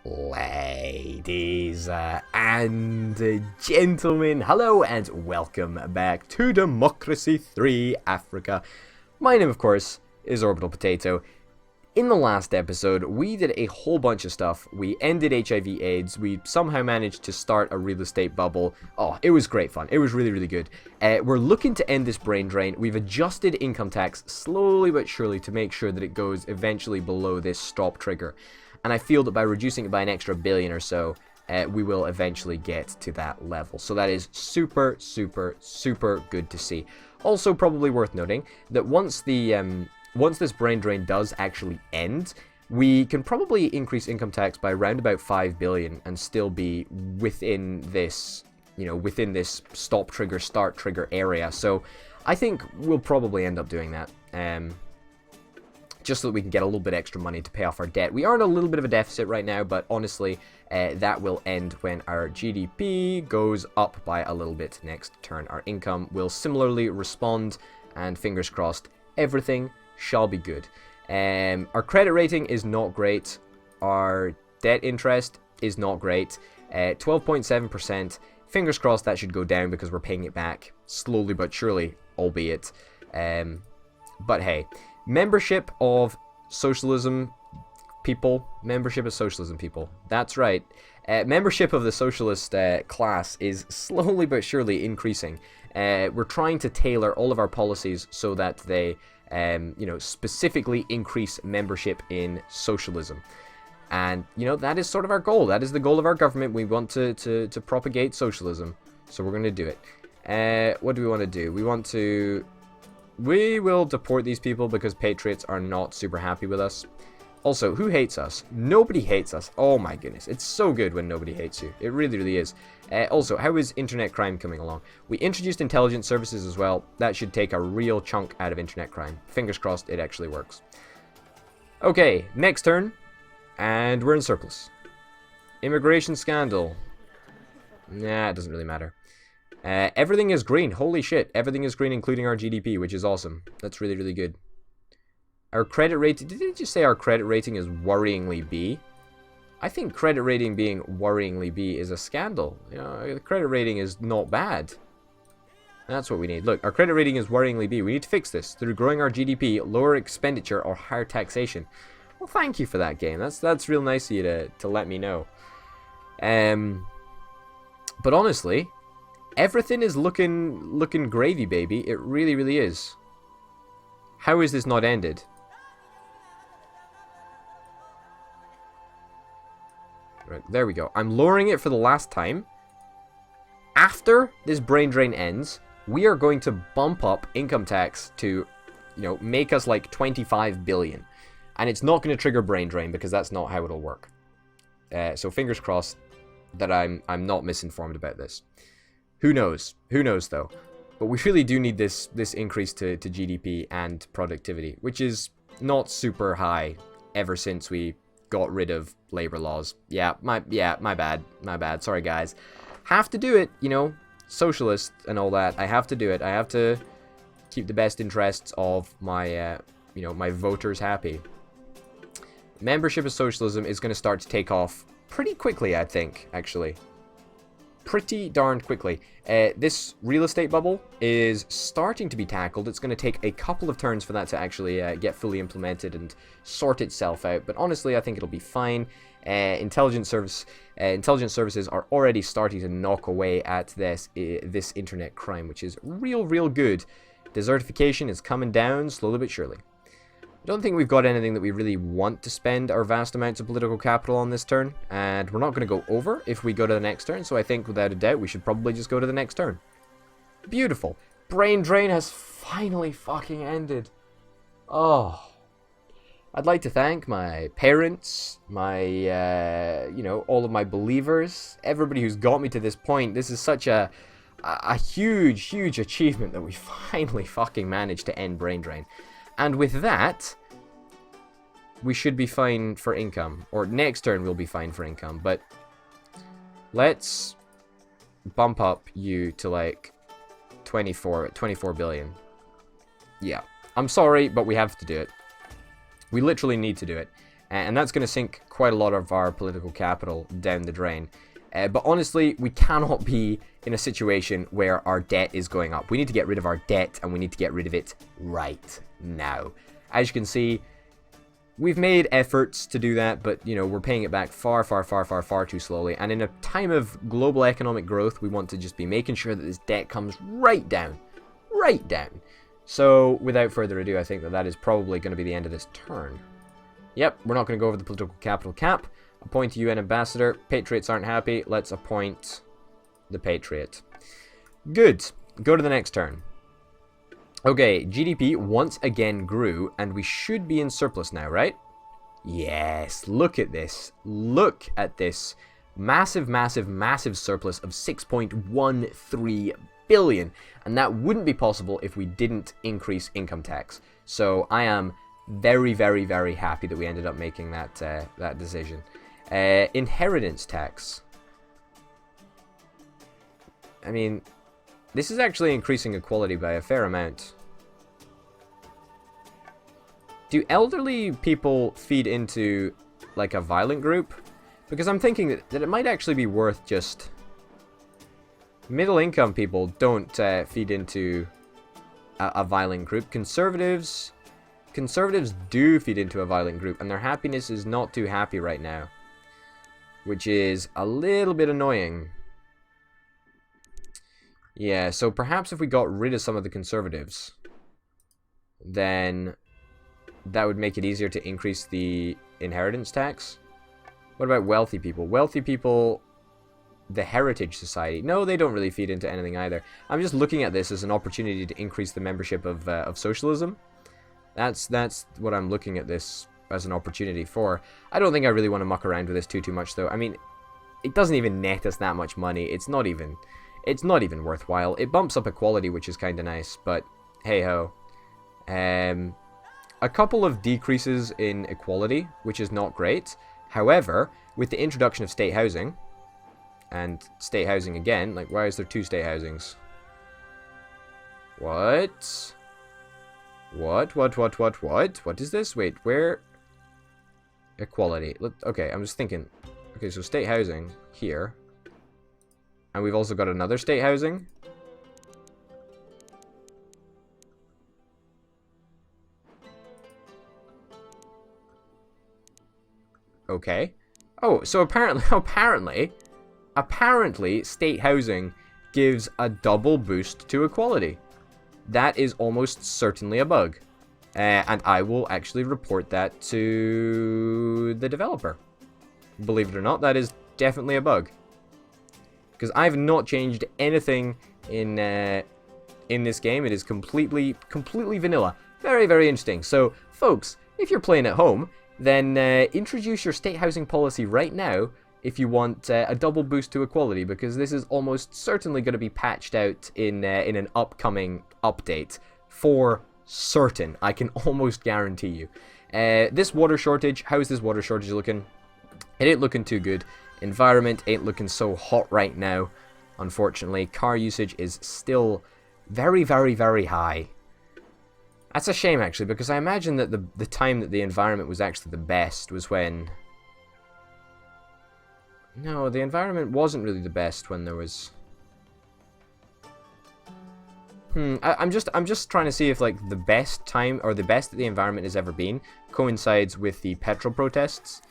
Ladies and gentlemen, hello and welcome back to Democracy 3 Africa. My name, of course, is Orbital Potato. In the last episode, we did a whole bunch of stuff. We ended HIV/AIDS. We somehow managed to start a real estate bubble. Oh, it was great fun. It was really, really good. We're looking to end this brain drain. We've adjusted income tax slowly but surely to make sure that it goes eventually below this stop trigger. And I feel that by reducing it by an extra billion or so, we will eventually get to that level. So that is super, super, super good to see. Also, probably worth noting that once this brain drain does actually end, we can probably increase income tax by around about 5 billion and still be within this, within this stop trigger, start trigger area. So I think we'll probably end up doing that. Just so that we can get a little bit extra money to pay off our debt. We are in a little bit of a deficit right now, but honestly, that will end when our GDP goes up by a little bit next turn. Our income will similarly respond, and fingers crossed, everything shall be good. Our credit rating is not great. Our debt interest is not great. 12.7%. Fingers crossed that should go down because we're paying it back slowly but surely, albeit. But hey. Membership of socialism people. That's right. Membership of the socialist class is slowly but surely increasing. We're trying to tailor all of our policies so that they, specifically increase membership in socialism. And, that is sort of our goal. That is the goal of our government. We want to propagate socialism. So we're going to do it. What do we want to do? We will deport these people because patriots are not super happy with us. Also, who hates us? Nobody hates us. Oh my goodness. It's so good when nobody hates you. It really, really is. Also, how is internet crime coming along? We introduced intelligence services as well. That should take a real chunk out of internet crime. Fingers crossed it actually works. Okay, next turn. And we're in surplus. Immigration scandal. Nah, it doesn't really matter. Everything is green. Holy shit. Everything is green, including our GDP, which is awesome. That's really, really good. Our credit rating... Did it just say our credit rating is worryingly B? I think credit rating being worryingly B is a scandal. The credit rating is not bad. That's what we need. Look, our credit rating is worryingly B. We need to fix this through growing our GDP, lower expenditure, or higher taxation. Well, thank you for that, game. That's real nice of you to let me know. But honestly... everything is looking gravy, baby. It really, really is. How is this not ended? Right, there we go. I'm lowering it for the last time. After this brain drain ends, we are going to bump up income tax to, make us like 25 billion. And it's not going to trigger brain drain because that's not how it'll work. So fingers crossed that I'm not misinformed about this. Who knows? Who knows, though? But we really do need this increase to GDP and productivity, which is not super high ever since we got rid of labor laws. My bad. Sorry, guys. Have to do it, socialist and all that. I have to do it. I have to keep the best interests of my, my voters happy. Membership of socialism is going to start to take off pretty quickly, I think, actually. Pretty darned quickly. This real estate bubble is starting to be tackled. It's going to take a couple of turns for that to actually get fully implemented and sort itself out. But honestly, I think it'll be fine. Intelligence services are already starting to knock away at this internet crime, which is real, real good. Desertification is coming down slowly but surely. I don't think we've got anything that we really want to spend our vast amounts of political capital on this turn, and we're not going to go over if we go to the next turn, so I think without a doubt we should probably just go to the next turn. Beautiful. Brain drain has finally fucking ended. Oh. I'd like to thank my parents, my, all of my believers, everybody who's got me to this point. This is such a huge, huge achievement that we finally fucking managed to end brain drain. And with that, we should be fine for income. Or next turn we'll be fine for income. But let's bump up you to like 24 billion. Yeah. I'm sorry, but we have to do it. We literally need to do it. And that's going to sink quite a lot of our political capital down the drain. But honestly, we cannot be in a situation where our debt is going up. We need to get rid of our debt, and we need to get rid of it right now. As you can see, we've made efforts to do that, but, you know, we're paying it back far, far, far, far, far too slowly. And in a time of global economic growth, we want to just be making sure that this debt comes right down. Right down. So, without further ado, I think that that is probably going to be the end of this turn. Yep, we're not going to go over the political capital cap. Appoint a UN ambassador. Patriots aren't happy. Let's appoint the Patriot. Good. Go to the next turn. Okay, GDP once again grew, and we should be in surplus now, right? Yes, look at this. Look at this. Massive, massive, massive surplus of 6.13 billion. And that wouldn't be possible if we didn't increase income tax. So I am very, very, very happy that we ended up making that that decision. Inheritance tax. I mean, this is actually increasing equality by a fair amount. Do elderly people feed into, like, a violent group? Because I'm thinking that it might actually be worth just... Middle-income people don't feed into a violent group. Conservatives do feed into a violent group, and their happiness is not too happy right now. Which is a little bit annoying. Yeah, so perhaps if we got rid of some of the conservatives, then that would make it easier to increase the inheritance tax. What about wealthy people? Wealthy people, the Heritage Society. No, they don't really feed into anything either. I'm just looking at this as an opportunity to increase the membership of socialism. That's what I'm looking at this as an opportunity for. I don't think I really want to muck around with this too much, though. I mean, it doesn't even net us that much money. It's not even worthwhile. It bumps up equality, which is kind of nice, but hey-ho. A couple of decreases in equality, which is not great. However, with the introduction of state housing, and state housing again, like, why is there 2 state housings? What? What is this? Wait, where? Equality. Okay, I'm just thinking. Okay, so state housing here. And we've also got another state housing. Okay. Oh, so apparently state housing gives a double boost to equality. That is almost certainly a bug. And I will actually report that to the developer. Believe it or not, that is definitely a bug. Because I've not changed anything in this game. It is completely vanilla. Very, very interesting. So, folks, if you're playing at home, then introduce your state housing policy right now if you want a double boost to equality, because this is almost certainly going to be patched out in an upcoming update for certain. I can almost guarantee you. This water shortage, how is this water shortage looking? It ain't looking too good. Environment ain't looking so hot right now, unfortunately. Car usage is still very, very, very high. That's a shame, actually, because I imagine that the time that the environment was actually the best was when... No, the environment wasn't really the best when there was... I'm just trying to see if, like, the best time, or the best that the environment has ever been, coincides with the petrol protests.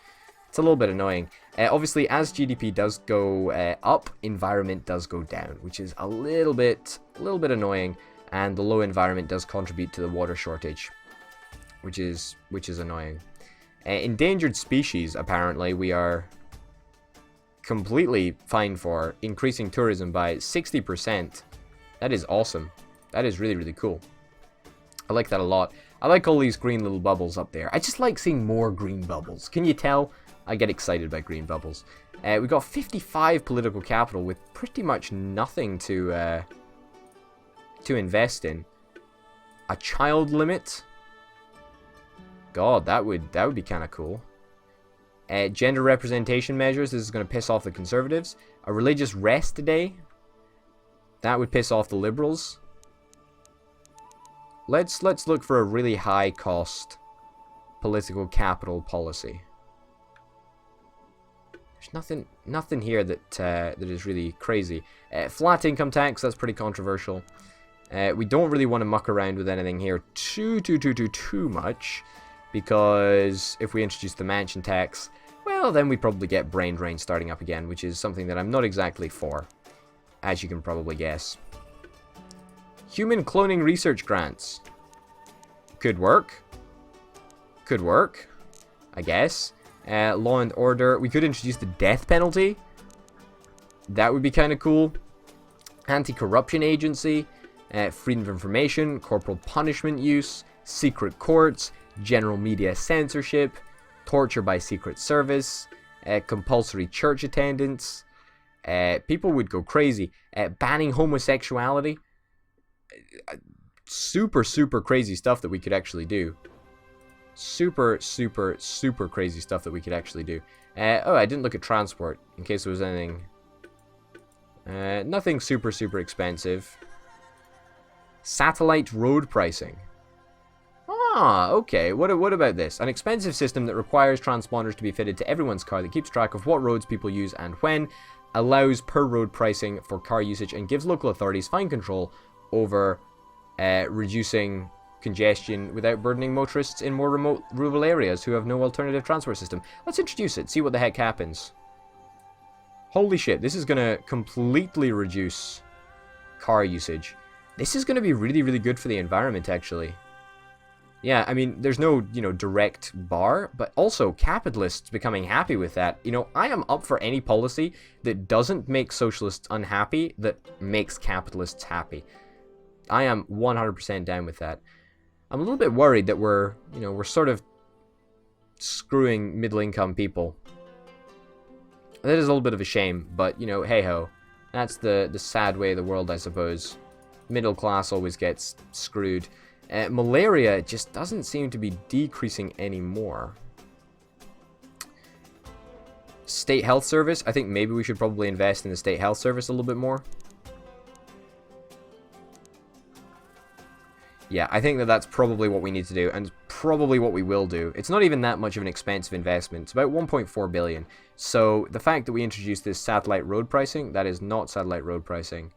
It's a little bit annoying. Obviously, as GDP does go up, environment does go down, which is a little bit annoying, and the low environment does contribute to the water shortage, which is annoying. Endangered species, apparently, we are completely fine for increasing tourism by 60%. That is awesome. That is really, really cool. I like that a lot. I like all these green little bubbles up there. I just like seeing more green bubbles. Can you tell? I get excited by green bubbles. We got 55 political capital with pretty much nothing to invest in. A child limit? God, that would be kind of cool. Gender representation measures. This is going to piss off the conservatives. A religious rest day. That would piss off the liberals. Let's look for a really high cost political capital policy. There's nothing here that that is really crazy. Flat income tax, that's pretty controversial. We don't really want to muck around with anything here too much, because if we introduce the mansion tax, well, then we probably get brain drain starting up again, which is something that I'm not exactly for, as you can probably guess. Human cloning research grants. Could work. Could work, I guess. Law and order. We could introduce the death penalty. That would be kind of cool. Anti-corruption agency. Freedom of information. Corporal punishment use. Secret courts. General media censorship. Torture by secret service. Compulsory church attendance. People would go crazy. Banning homosexuality. Super crazy stuff that we could actually do. Super crazy stuff that we could actually do. Oh, I didn't look at transport in case there was anything. Nothing super expensive. Satellite road pricing. Ah, okay. What about this? An expensive system that requires transponders to be fitted to everyone's car that keeps track of what roads people use and when, allows per road pricing for car usage, and gives local authorities fine control over reducing congestion without burdening motorists in more remote rural areas who have no alternative transport system. Let's introduce it, see what the heck happens. Holy shit, this is going to completely reduce car usage. This is going to be really good for the environment, actually. Yeah, I mean, there's no, direct bar, but also capitalists becoming happy with that. I am up for any policy that doesn't make socialists unhappy, that makes capitalists happy. I am 100% down with that. I'm a little bit worried that we're sort of screwing middle-income people. That is a little bit of a shame, but, hey-ho. That's the sad way of the world, I suppose. Middle class always gets screwed. Malaria just doesn't seem to be decreasing anymore. State health service. I think maybe we should probably invest in the state health service a little bit more. Yeah, I think that's probably what we need to do, and probably what we will do. It's not even that much of an expensive investment. It's about 1.4 billion. So the fact that we introduced this satellite road pricing, that is not satellite road pricing.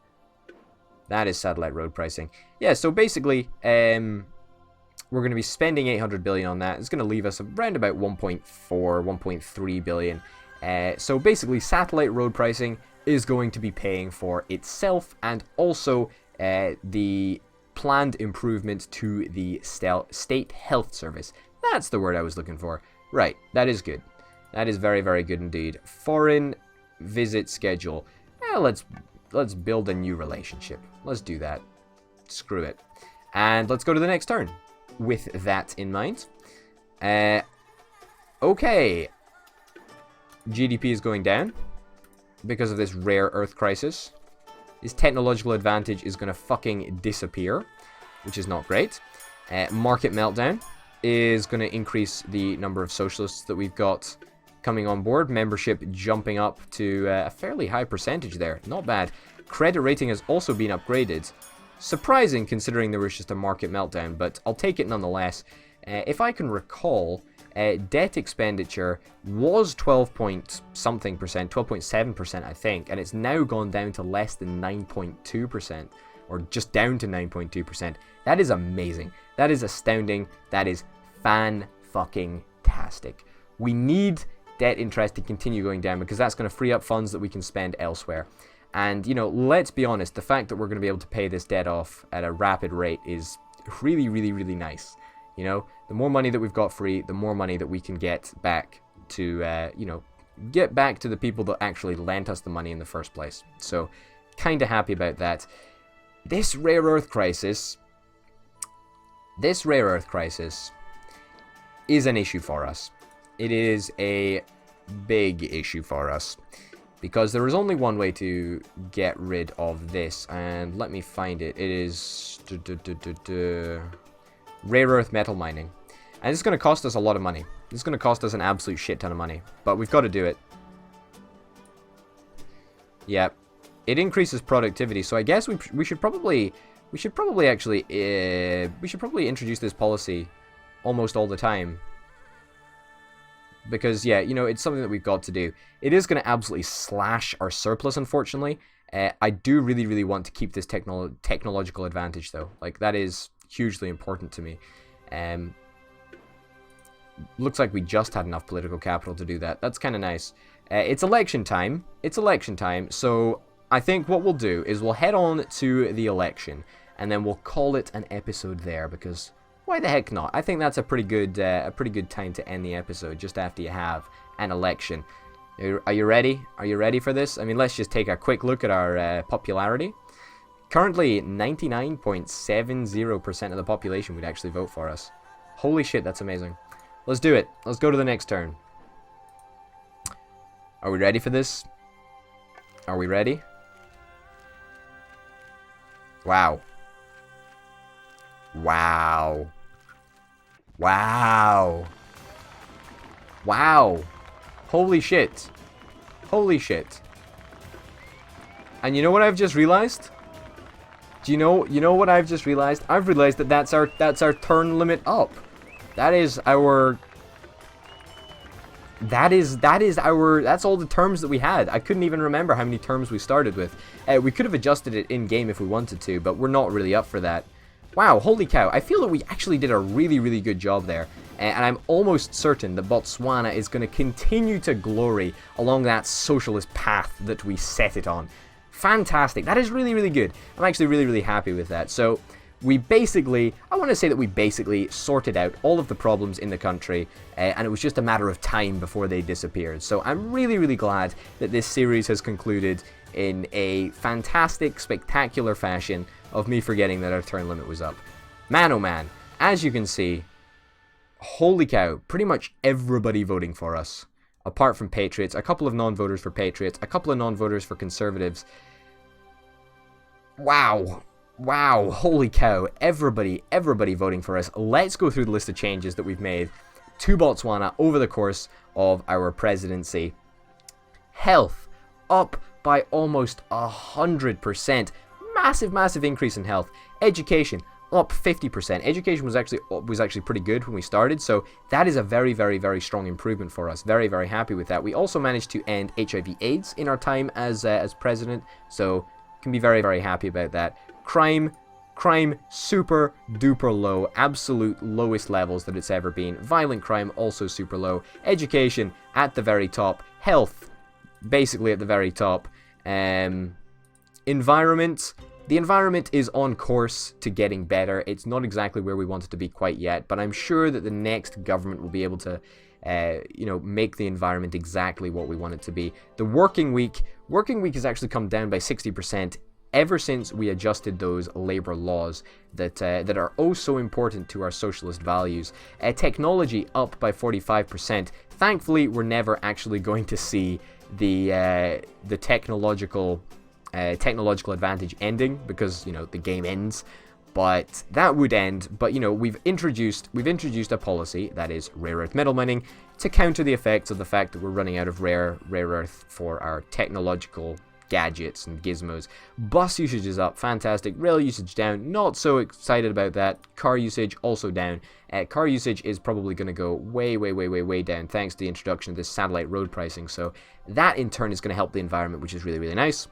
That is satellite road pricing. Yeah, so basically, we're going to be spending 800 billion on that. It's going to leave us around about 1.4, 1.3 billion. So basically, satellite road pricing is going to be paying for itself, and also the planned improvement to the state health service. That's the word I was looking for. Right, that is good. That is very good indeed. Foreign visit schedule. Let's build a new relationship. Let's do that. Screw it. And let's go to the next turn with that in mind. Okay. GDP is going down because of this rare earth crisis. His technological advantage is going to fucking disappear, which is not great. Market meltdown is going to increase the number of socialists that we've got coming on board. Membership jumping up to a fairly high percentage there. Not bad. Credit rating has also been upgraded. Surprising considering there was just a market meltdown, but I'll take it nonetheless. If I can recall, debt expenditure was 12.something%, 12.7% I think, and it's now gone down to less than 9.2%, or just down to 9.2%. That is amazing. That is astounding. That is fan-fucking-tastic. We need debt interest to continue going down, because that's going to free up funds that we can spend elsewhere. And, let's be honest, the fact that we're going to be able to pay this debt off at a rapid rate is really nice. The more money that we've got free, the more money that we can get back to, get back to the people that actually lent us the money in the first place. So, kind of happy about that. This rare earth crisis is an issue for us. It is a big issue for us, because there is only one way to get rid of this, and let me find it. It is rare earth metal mining, and it's going to cost us a lot of money. It's going to cost us an absolute shit ton of money, but we've got to do it. Yeah, it increases productivity, so I guess we should probably introduce this policy almost all the time. because, yeah, you know, it's something that we've got to do. It is going to absolutely slash our surplus, unfortunately. I do really, really want to keep this technological advantage, though. Like, that is hugely important to me. Looks like we just had enough political capital to do that. That's kind of nice. It's election time. It's election time, so I think what we'll do is we'll head on to the election, and then we'll call it an episode there, because why the heck not? I think that's a pretty good time to end the episode, just after you have an election. Are you ready? Are you ready for this? I mean, let's just take a quick look at our popularity. Currently, 99.70% of the population would actually vote for us. Holy shit, that's amazing. Let's do it. Let's go to the next turn. Are we ready for this? Are we ready? Wow. Wow. Wow. Wow. Holy shit. Holy shit. And you know what I've just realized? Do you know what I've just realized? I've realized that that's our turn limit up. That's all the terms that we had. I couldn't even remember how many terms we started with. We could have adjusted it in game if we wanted to, but we're not really up for that. Wow, holy cow. I feel that we actually did a really, really good job there. And I'm almost certain that Botswana is going to continue to glory along that socialist path that we set it on. Fantastic. That is really, really good. I'm actually really, really happy with that. So I want to say that we basically sorted out all of the problems in the country, and it was just a matter of time before they disappeared. So I'm really, really glad that this series has concluded in a fantastic, spectacular fashion of me forgetting that our turn limit was up. Man, oh man, as you can see, holy cow, pretty much everybody voting for us, apart from Patriots, a couple of non-voters for Patriots, a couple of non-voters for Conservatives. Wow. Wow, holy cow, everybody voting for us. Let's go through the list of changes that we've made to Botswana over the course of our presidency. Health, up by almost 100%. Massive increase in health. Education, up 50%. Education was actually pretty good when we started, so that is a very strong improvement for us. Very happy with that. We also managed to end HIV/AIDS in our time as president, so can be very happy about that. Crime super duper low, absolute lowest levels that it's ever been. Violent crime also super low. Education at the very top. Health basically at the very top. Environment. The environment is on course to getting better. It's not exactly where we want it to be quite yet, but I'm sure that the next government will be able to make the environment exactly what we want it to be. The working week has actually come down by 60%. Ever since we adjusted those labor laws that are oh so important to our socialist values. Technology up by 45%. Thankfully, we're never actually going to see the technological advantage ending, because, you know, the game ends. But that would end. But, you know, we've introduced a policy, that is rare earth metal mining, to counter the effects of the fact that we're running out of rare earth for our technological gadgets and gizmos. Bus usage is up, fantastic. Rail usage down, not so excited about that. Car usage also down. Car usage is probably going to go way down thanks to the introduction of this satellite road pricing. So that in turn is going to help the environment, which is really nice.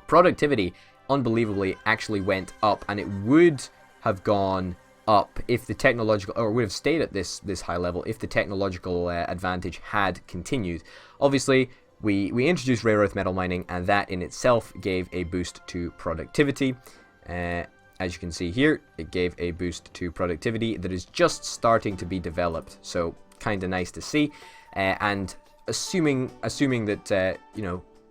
Productivity, unbelievably, actually went up, and it would have gone up if the technological, or would have stayed at this high level if the technological advantage had continued. Obviously, we introduced rare earth metal mining, and that in itself gave a boost to productivity. As you can see here, it gave a boost to productivity that is just starting to be developed. So kind of nice to see. And assuming that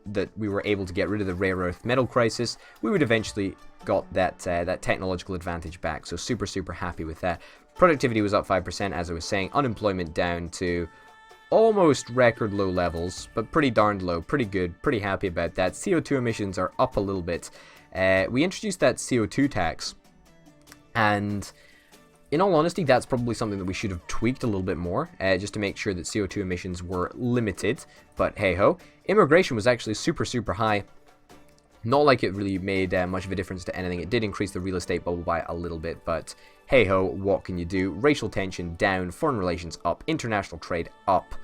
that we were able to get rid of the rare earth metal crisis, we would eventually got that technological advantage back. So super happy with that. Productivity was up 5%, as I was saying. Unemployment down to almost record low levels, but pretty darned low. Pretty good. Pretty happy about that. CO2 emissions are up a little bit. We introduced that CO2 tax, and in all honesty, that's probably something that we should have tweaked a little bit more, just to make sure that CO2 emissions were limited. But hey ho, immigration was actually super high. Not like it really made much of a difference to anything. It did increase the real estate bubble by a little bit, but hey ho, what can you do? Racial tension down, foreign relations up, international trade up.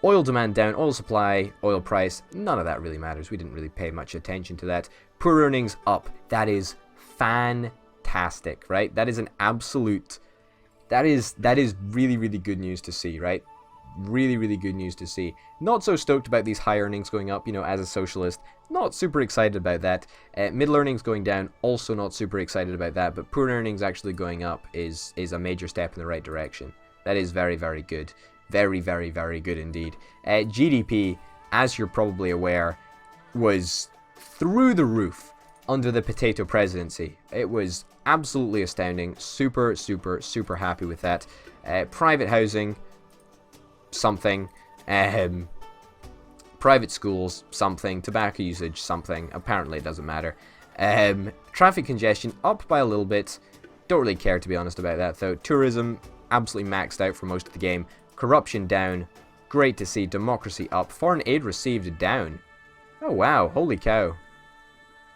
Oil demand down, oil supply, oil price, none of that really matters. We didn't really pay much attention to that. Poor earnings up. That is fantastic, right? That is an absolute... That is really, really good news to see, right? Really, really good news to see. Not so stoked about these high earnings going up, you know, as a socialist. Not super excited about that. Middle earnings going down, also not super excited about that. But poor earnings actually going up is a major step in the right direction. That is very, very good. Very, very, very good indeed. GDP, as you're probably aware, was through the roof under the potato presidency. It was absolutely astounding. Super, super, super happy with that. Private housing, something. Private schools, something. Tobacco usage, something. Apparently it doesn't matter. Traffic congestion up by a little bit. Don't really care, to be honest, about that though. Tourism absolutely maxed out for most of the game. Corruption down. Great to see. Democracy up. Foreign aid received down. Oh wow, holy cow.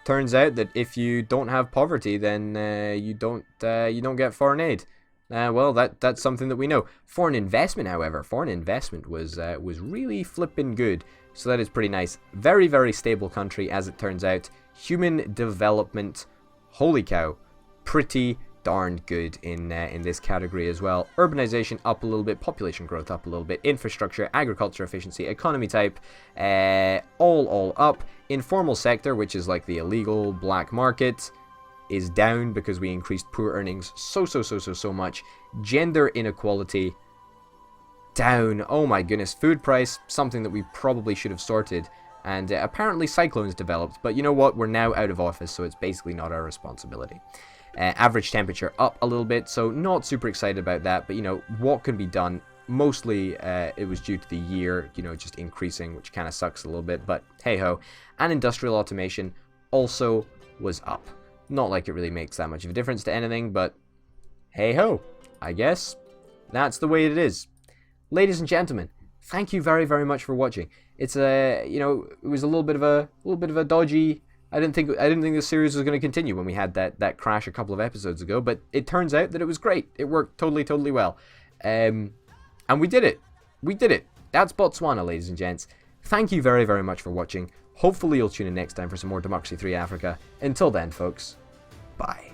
Turns out that if you don't have poverty, then you don't get foreign aid. Well, that's something that we know. Foreign investment, however, foreign investment was really flipping good. So that is pretty nice. Very, very stable country, as it turns out. Human development, holy cow, pretty darn good in this category as well. Urbanization up a little bit, population growth up a little bit, infrastructure, agriculture efficiency, economy type, all up. Informal sector, which is like the illegal black market, is down because we increased poor earnings so much. Gender inequality down. Oh my goodness. Food price, something that we probably should have sorted. And apparently cyclones developed, but you know what? We're now out of office, so it's basically not our responsibility. Average temperature up a little bit, so not super excited about that, but you know, what can be done? Mostly it was due to the year, you know, just increasing, which kind of sucks a little bit, but hey ho. And industrial automation also was up. Not like it really makes that much of a difference to anything, but hey ho, I guess that's the way it is. Ladies and gentlemen, thank you very, very much for watching. It's you know, it was a little bit of a dodgy. I didn't think this series was going to continue when we had that crash a couple of episodes ago, but it turns out that it was great. It worked totally well. And we did it. We did it. That's Botswana, ladies and gents. Thank you very, very much for watching. Hopefully you'll tune in next time for some more Democracy 3 Africa. Until then, folks, bye.